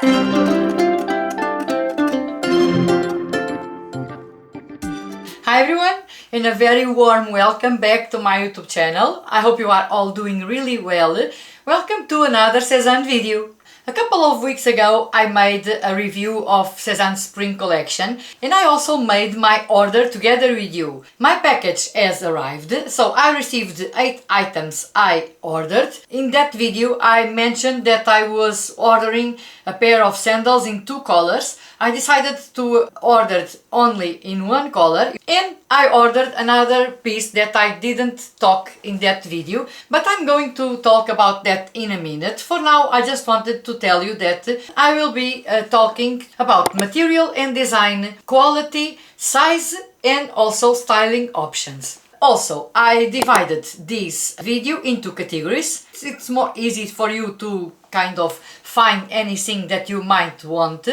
Hi everyone, and a very warm welcome back to my YouTube channel. I hope you are all doing really well. Welcome to another Sezane video. A couple of weeks ago I made a review of Sezane Spring collection, and I also made my order together with you. My package has arrived, so I received 8 items I ordered. In that video I mentioned that I was ordering a pair of sandals in 2 colors. I decided to order it only in 1 color, and I ordered another piece that I didn't talk in that video, but I'm going to talk about that in a minute. For now I just wanted to tell you that I will be talking about material and design, quality, size and also styling options. Also, I divided this video into categories. It's more easy for you to kind of find anything that you might want.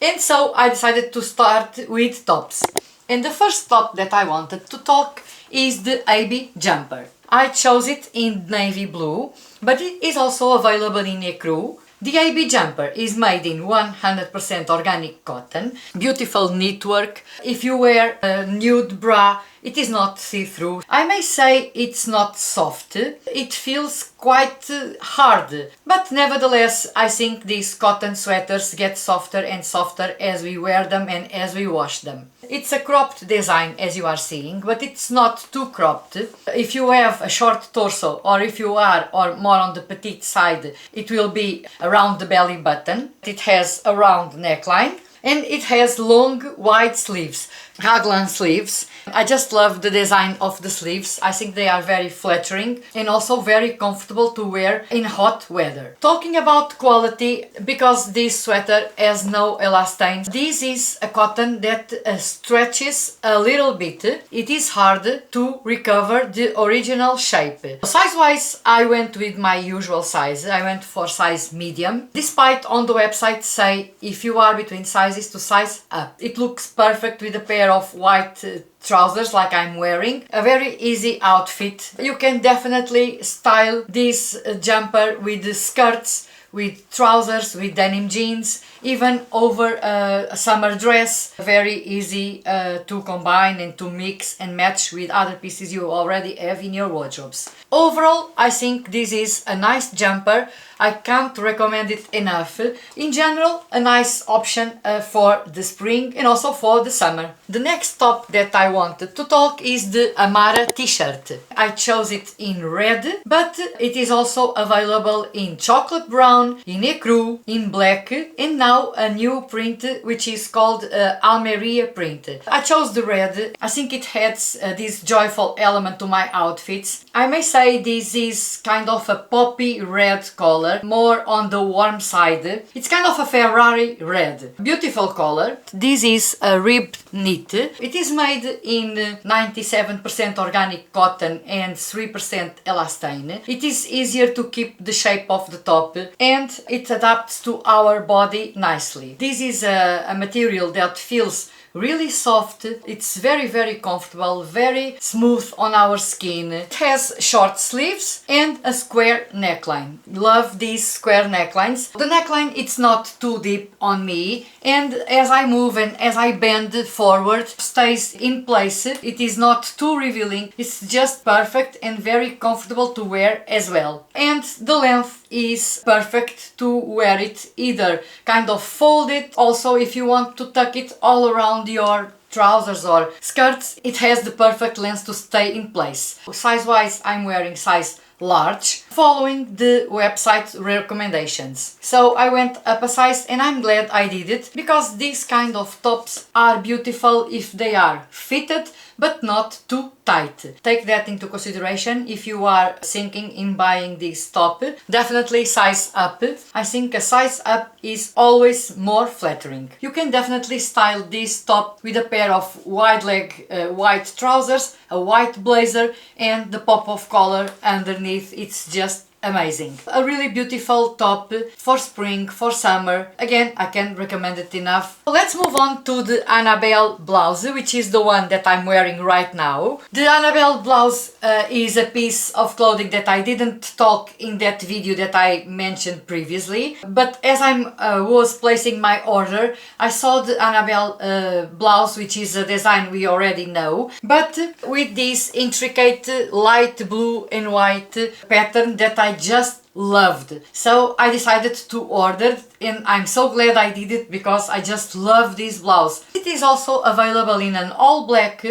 And so I decided to start with tops. And the first top that I wanted to talk is the AB jumper. I chose it in navy blue, but it is also available in ecru. The AB jumper is made in 100% organic cotton, beautiful knitwork. If you wear a nude bra, it is not see-through. I may say it's not soft, it feels quite hard, but nevertheless I think these cotton sweaters get softer and softer as we wear them and as we wash them. It's a cropped design as you are seeing, but it's not too cropped. If you have a short torso or if you are or more on the petite side, it will be around the belly button. It has a round neckline and it has long wide sleeves, raglan sleeves. I just love the design of the sleeves. I think they are very flattering and also very comfortable to wear in hot weather. Talking about quality, because this sweater has no elastane, this is a cotton that stretches a little bit. It is hard to recover the original shape. Size wise, I went with my usual size. I went for size medium, despite on the website say if you are between sizes to size up. It looks perfect with a pair of white trousers like I'm wearing. A very easy outfit. You can definitely style this jumper with skirts, with trousers, with denim jeans, even over a summer dress. Very easy to combine and to mix and match with other pieces you already have in your wardrobes. Overall, I think this is a nice jumper. I can't recommend it enough. In general, a nice option for the spring and also for the summer. The next top that I wanted to talk is the Amara t-shirt. I chose it in red, but it is also available in chocolate brown, in ecru, in black, and now a new print which is called Almeria print. I chose the red. I think it adds this joyful element to my outfits. I may say this is kind of a poppy red color, more on the warm side. It's kind of a Ferrari red. Beautiful color. This is a ribbed knit. It is made in 97% organic cotton and 3% elastane. It is easier to keep the shape of the top and it adapts to our body nicely. This is a material that feels really soft. It's very comfortable, very smooth on our skin. It has short sleeves and a square neckline. Love these square necklines. The neckline, it's not too deep on me, and as I move and as I bend forward, stays in place. It is not too revealing. It's just perfect and very comfortable to wear as well. And the length is perfect to wear it either kind of folded, also if you want to tuck it all around your trousers or skirts, it has the perfect length to stay in place. Size wise, I'm wearing size large, following the website recommendations. So I went up a size and I'm glad I did it, because these kind of tops are beautiful if they are fitted but not too tight. Take that into consideration if you are thinking in buying this top. Definitely size up. I think a size up is always more flattering. You can definitely style this top with a pair of wide leg white trousers, a white blazer and the pop of collar underneath. It's just amazing. A really beautiful top for spring, for summer. Again, I can't recommend it enough. Let's move on to the Anabelle blouse, which is the one that I'm wearing right now. The Anabelle blouse is a piece of clothing that I didn't talk in that video that I mentioned previously, but as I was placing my order, I saw the Anabelle blouse, which is a design we already know, but with this intricate light blue and white pattern that I just loved. So I decided to order, and I'm so glad I did it because I just love this blouse. It is also available in an all black,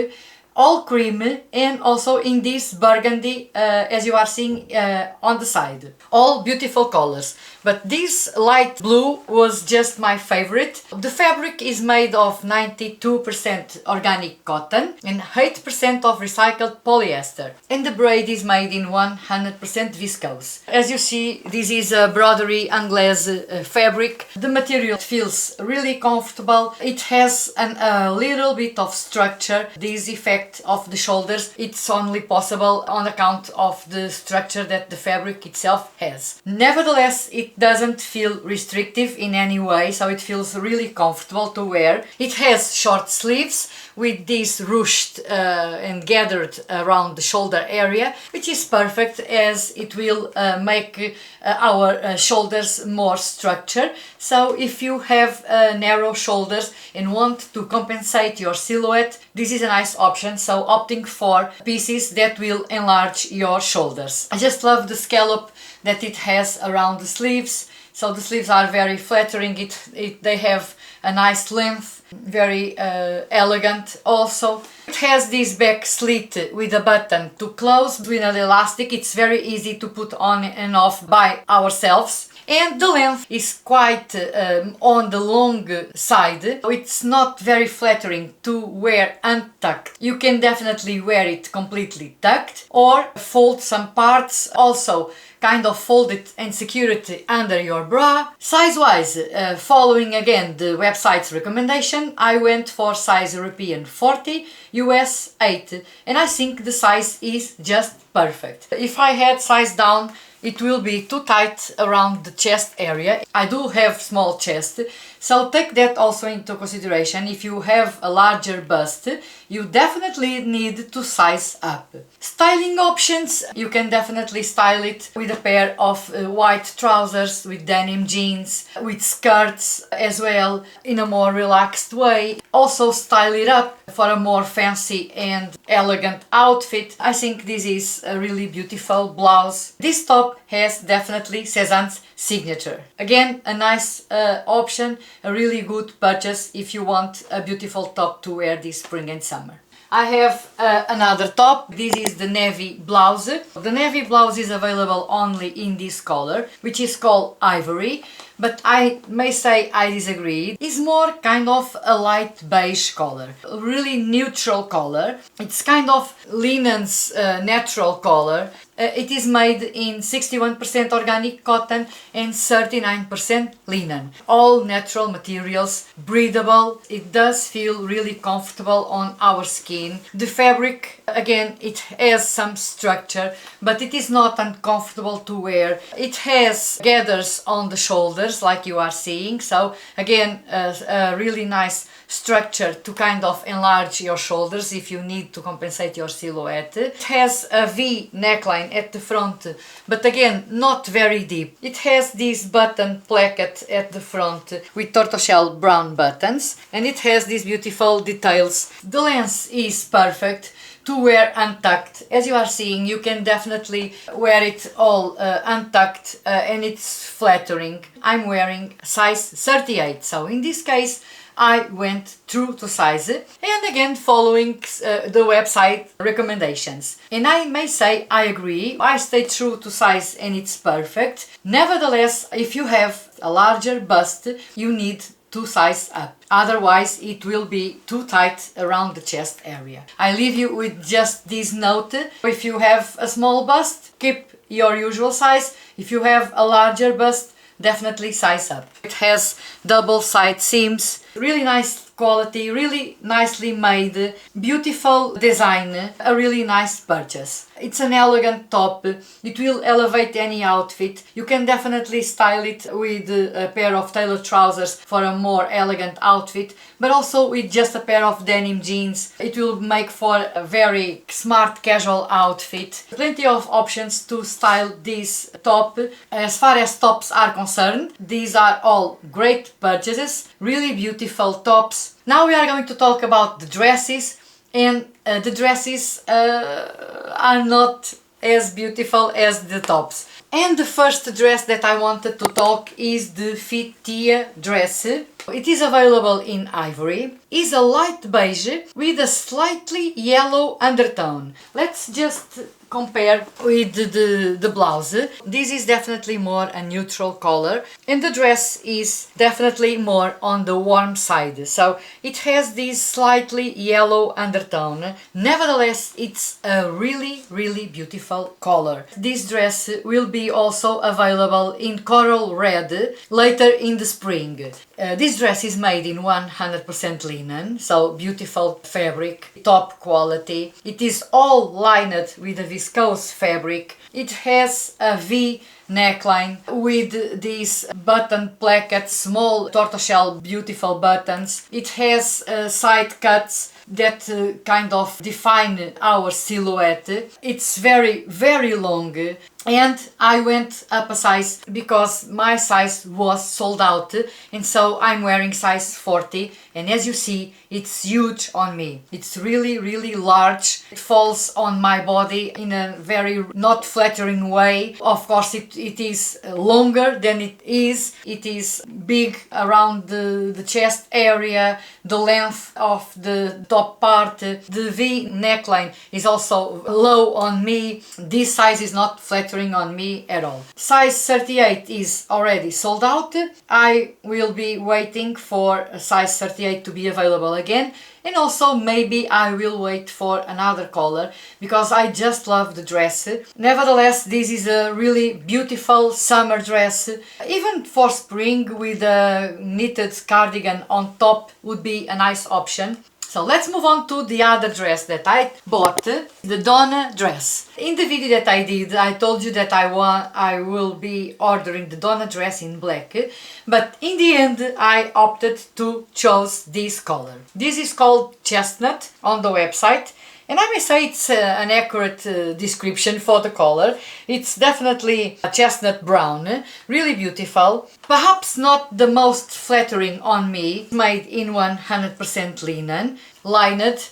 all cream, and also in this burgundy, as you are seeing on the side. All beautiful colors, but this light blue was just my favorite. The fabric is made of 92% organic cotton and 8% of recycled polyester, and the braid is made in 100% viscose. As you see, this is a broderie anglaise fabric. The material feels really comfortable. It has a little bit of structure. This effect of the shoulders, it's only possible on account of the structure that the fabric itself has. Nevertheless, it doesn't feel restrictive in any way, so it feels really comfortable to wear. It has short sleeves with this ruched and gathered around the shoulder area, which is perfect as it will make our shoulders more structured. So if you have narrow shoulders and want to compensate your silhouette, this is a nice option. So opting for pieces that will enlarge your shoulders. I just love the scallop that it has around the sleeves. So the sleeves are very flattering. They have a nice length, very elegant also. It has this back slit with a button to close with an elastic. It's very easy to put on and off by ourselves. And the length is quite on the long side. It's not very flattering to wear untucked. You can definitely wear it completely tucked or fold some parts, also kind of fold it and secure it under your bra. Size wise, following again the website's recommendation, I went for size European 40, US 8, and I think the size is just perfect. If I had size down, it will be too tight around the chest area. I do have small chest, so take that also into consideration. If you have a larger bust, you definitely need to size up. Styling options, you can definitely style it with a pair of white trousers, with denim jeans, with skirts as well, in a more relaxed way. Also style it up for a more fancy and elegant outfit. I think this is a really beautiful blouse. This top has definitely Sezane's signature. Again, a nice option, a really good purchase if you want a beautiful top to wear this spring and summer. I have another top. This is the navy blouse. The navy blouse is available only in this color, which is called ivory, but I may say I disagree. It's more kind of a light beige color, a really neutral color. It's kind of linen's natural color. It is made in 61% organic cotton and 39% linen. All natural materials, breathable. It does feel really comfortable on our skin. The fabric, again, it has some structure, but it is not uncomfortable to wear. It has gathers on the shoulders like you are seeing, so again a really nice structure to kind of enlarge your shoulders if you need to compensate your silhouette. It has a V neckline at the front, but again not very deep. It has this button placket at the front with tortoiseshell brown buttons, and it has these beautiful details. The length is perfect to wear untucked. As you are seeing, you can definitely wear it all untucked and it's flattering. I'm wearing size 38, so in this case I went true to size, and again following the website recommendations. And I may say I agree, I stay true to size and it's perfect. Nevertheless, if you have a larger bust, you need to size up, otherwise it will be too tight around the chest area. I leave you with just this note: if you have a small bust, keep your usual size. If you have a larger bust, definitely size up. It has double side seams, really nice quality, really nicely made, beautiful design, a really nice purchase. It's an elegant top. It will elevate any outfit. You can definitely style it with a pair of tailored trousers for a more elegant outfit, but also with just a pair of denim jeans. It will make for a very smart casual outfit. Plenty of options to style this top. As far as tops are concerned, these are all great purchases, really beautiful tops. Now we are going to talk about the dresses, and the dresses are not as beautiful as the tops. And the first dress that I wanted to talk is the Fitia dress. It is available in ivory. It's a light beige with a slightly yellow undertone. Let's just compare with the blouse. This is definitely more a neutral color, and the dress is definitely more on the warm side. So it has this slightly yellow undertone. Nevertheless, it's a really beautiful color. This dress will be also available in coral red later in the spring. This dress is made in 100% linen, so beautiful fabric, top quality. It is all lined with a viscose fabric. It has a V neckline with these button plackets, small tortoiseshell beautiful buttons. It has side cuts that kind of define our silhouette. It's very long, and I went up a size because my size was sold out, and so I'm wearing size 40, and as you see, it's huge on me. It's really large. It falls on my body in a very not flattering way. Of course, it is longer than it is. It is big around the chest area, the length of the top part. The V neckline is also low on me. This size is not flattering on me at all. Size 38 is already sold out. I will be waiting for a size 38 to be available again, and also maybe I will wait for another color because I just love the dress. Nevertheless, this is a really beautiful summer dress. Even for spring, with a knitted cardigan on top would be a nice option. So let's move on to the other dress that I bought, the Donna dress. In the video that I did, I told you that I will be ordering the Donna dress in black, but in the end I opted to choose this color. This is called chestnut on the website, and I may say it's an accurate description for the color. It's definitely a chestnut brown, really beautiful. Perhaps not the most flattering on me, made in 100% linen, lined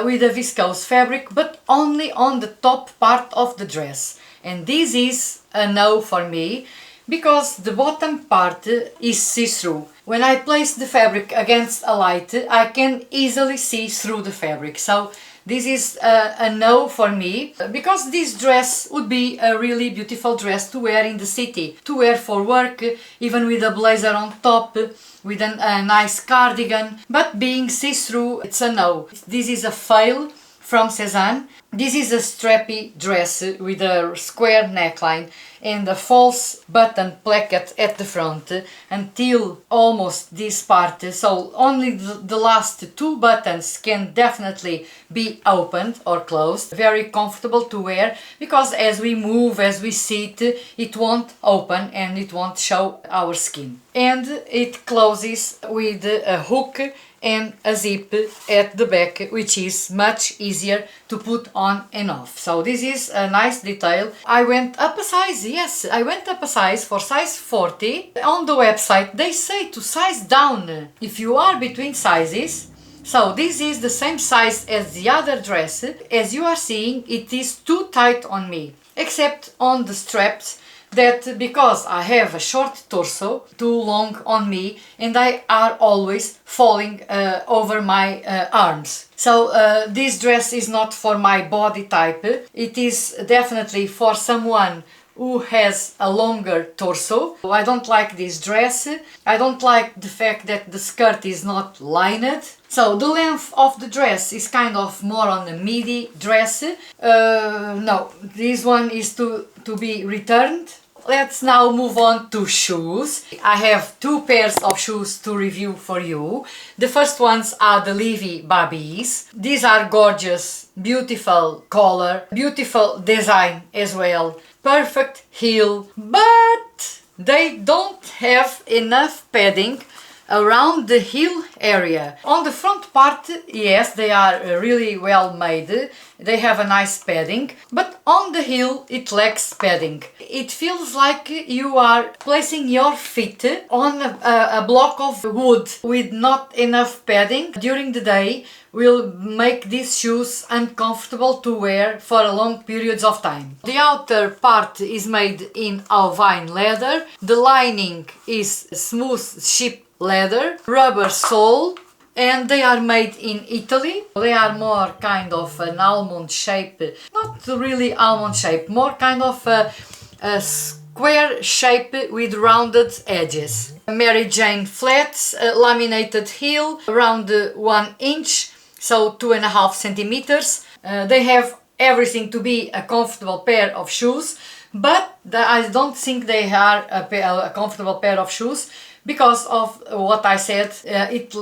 with a viscose fabric, but only on the top part of the dress. And this is a no for me, because the bottom part is see-through. When I place the fabric against a light, I can easily see through the fabric. So this is a no for me, because this dress would be a really beautiful dress to wear in the city, to wear for work, even with a blazer on top, with a nice cardigan. But being see-through, it's a no. This is a fail from Sezane. This is a strappy dress with a square neckline and a false button placket at the front until almost this part, so only the last two buttons can definitely be opened or closed. Very comfortable to wear, because as we move, as we sit, it won't open and it won't show our skin. And it closes with a hook and a zip at the back, which is much easier to put on and off. So this is a nice detail. I went up a size, yes, I went up a size for size 40. On the website they say to size down if you are between sizes. So this is the same size as the other dress. As you are seeing, it is too tight on me, except on the straps, that because I have a short torso, too long on me, and I are always falling over my arms. So this dress is not for my body type. It is definitely for someone who has a longer torso. I don't like this dress. I don't like the fact that the skirt is not lined. So the length of the dress is kind of more on the midi dress. No, this one is to be returned. let's now move on to shoes. I have two pairs of shoes to review for you. The first ones are the Levy Barbies. These are gorgeous, beautiful color, beautiful design as well. Perfect heel, but they don't have enough padding around the heel area. On the front part, yes, they are really well made. They have a nice padding, but on the heel it lacks padding. It feels like you are placing your feet on a block of wood with not enough padding during the day. Will make these shoes uncomfortable to wear for a long periods of time. The outer part is made in Alpine leather. The lining is smooth sheep leather, rubber sole, and they are made in Italy. They are more kind of an almond shape, not really almond shape, more kind of a square shape with rounded edges. Mary Jane flats, laminated heel, around 1 inch, so 2.5 centimeters. They have everything to be a comfortable pair of shoes, but I don't think they are a comfortable pair of shoes because of what I said. It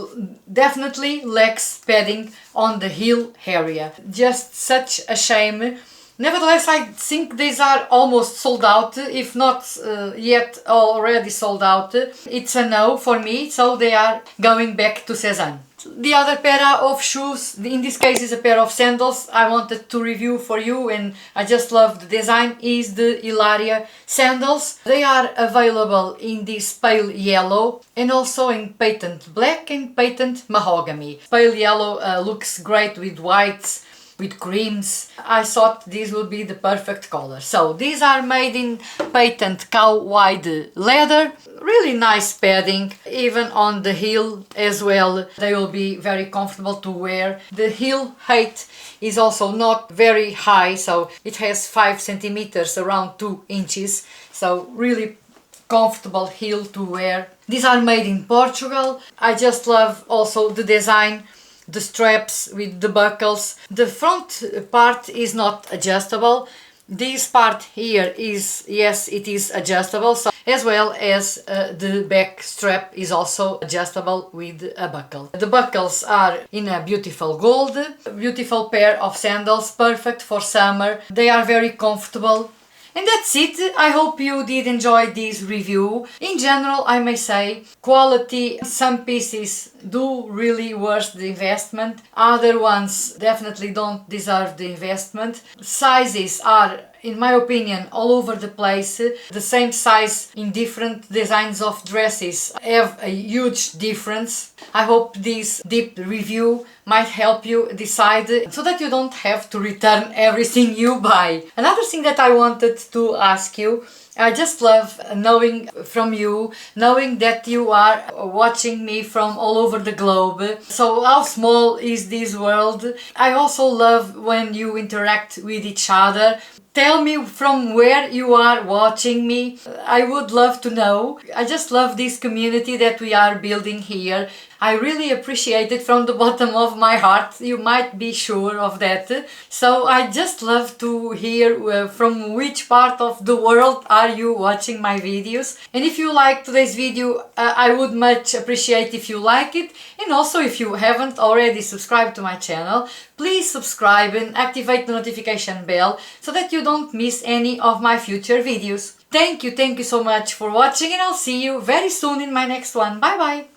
definitely lacks padding on the heel area. Just such a shame. Nevertheless, I think these are almost sold out, if not yet already sold out. It's a no for me, so they are going back to Sezane. The other pair of shoes, in this case is a pair of sandals, I wanted to review for you and I just love the design, is the Illaria sandals. They are available in this pale yellow and also in patent black and patent mahogany. Pale yellow looks great with whites, with creams. I thought this would be the perfect color. So these are made in patent cow wide leather. Really nice padding, even on the heel as well. They will be very comfortable to wear. The heel height is also not very high, so it has 5 centimeters, around 2 inches. So really comfortable heel to wear. These are made in Portugal. I just love also the design. The straps with the buckles. The front part is not adjustable. This part here is, yes, it is adjustable, so, as well as the back strap is also adjustable with a buckle. The buckles are in a beautiful gold. Beautiful pair of sandals, perfect for summer. They are very comfortable. And that's it. I hope you did enjoy this review. In general, I may say, quality, some pieces do really worth the investment. Other ones definitely don't deserve the investment. Sizes are, in my opinion, all over the place. The same size in different designs of dresses have a huge difference. I hope this deep review might help you decide so that you don't have to return everything you buy. Another thing that I wanted to ask you, I just love knowing from you, knowing that you are watching me from all over the globe. So how small is this world? I also love when you interact with each other. Tell me from where you are watching me. I would love to know. I just love this community that we are building here. I really appreciate it from the bottom of my heart. You might be sure of that. So I just love to hear from which part of the world are you watching my videos. And if you like today's video, I would much appreciate if you like it. And also if you haven't already subscribed to my channel, please subscribe and activate the notification bell so that you don't miss any of my future videos. Thank you so much for watching and I'll see you very soon in my next one. Bye bye!